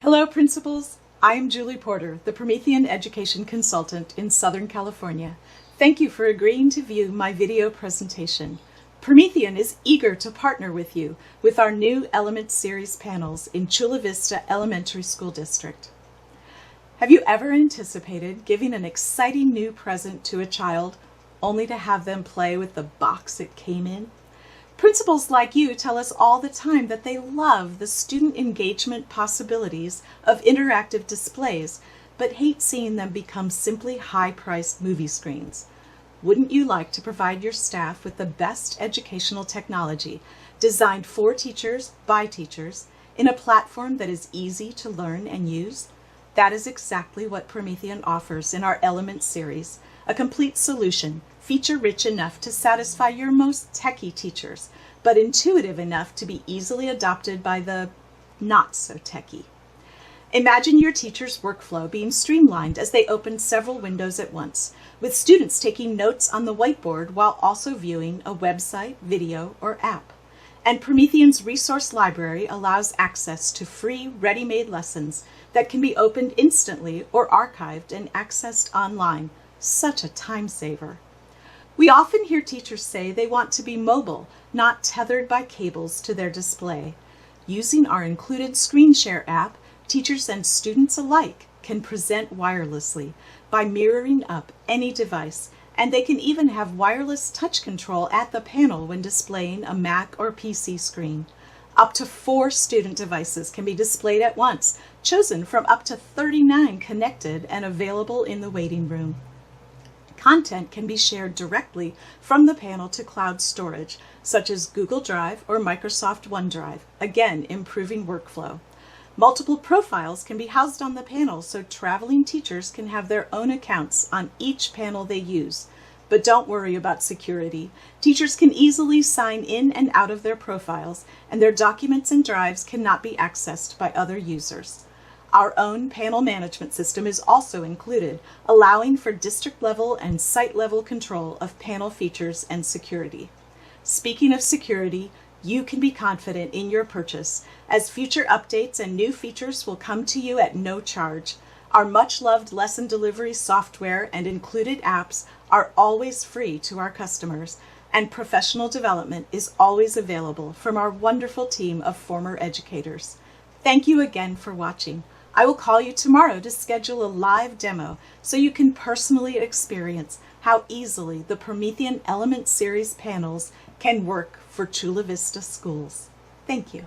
Hello, principals. I am Julie Porter, the Promethean Education Consultant in Southern California. Thank you for agreeing to view my video presentation. Promethean is eager to partner with you with our new Element Series panels in Chula Vista Elementary School District. Have you ever anticipated giving an exciting new present to a child only to have them play with the box it came in? Principals like you tell us all the time that they love the student engagement possibilities of interactive displays, but hate seeing them become simply high-priced movie screens. Wouldn't you like to provide your staff with the best educational technology designed for teachers by teachers in a platform that is easy to learn and use? That is exactly what Promethean offers in our Element series, a complete solution, feature-rich enough to satisfy your most techie teachers, but intuitive enough to be easily adopted by the not-so-techie. Imagine your teacher's workflow being streamlined as they open several windows at once, with students taking notes on the whiteboard while also viewing a website, video, or app. And Promethean's resource library allows access to free, ready-made lessons that can be opened instantly or archived and accessed online. Such a time saver. We often hear teachers say they want to be mobile, not tethered by cables to their display. Using our included Screen Share app, teachers and students alike can present wirelessly by mirroring up any device, and they can even have wireless touch control at the panel when displaying a Mac or PC screen. Up to 4 student devices can be displayed at once, chosen from up to 39 connected and available in the waiting room. Content can be shared directly from the panel to cloud storage, such as Google Drive or Microsoft OneDrive, again improving workflow. Multiple profiles can be housed on the panel so traveling teachers can have their own accounts on each panel they use. But don't worry about security. Teachers can easily sign in and out of their profiles, and their documents and drives cannot be accessed by other users. Our own panel management system is also included, allowing for district-level and site-level control of panel features and security. Speaking of security, you can be confident in your purchase, as future updates and new features will come to you at no charge. Our much-loved lesson delivery software and included apps are always free to our customers, and professional development is always available from our wonderful team of former educators. Thank you again for watching. I will call you tomorrow to schedule a live demo so you can personally experience how easily the Promethean Element Series panels can work for Chula Vista schools. Thank you.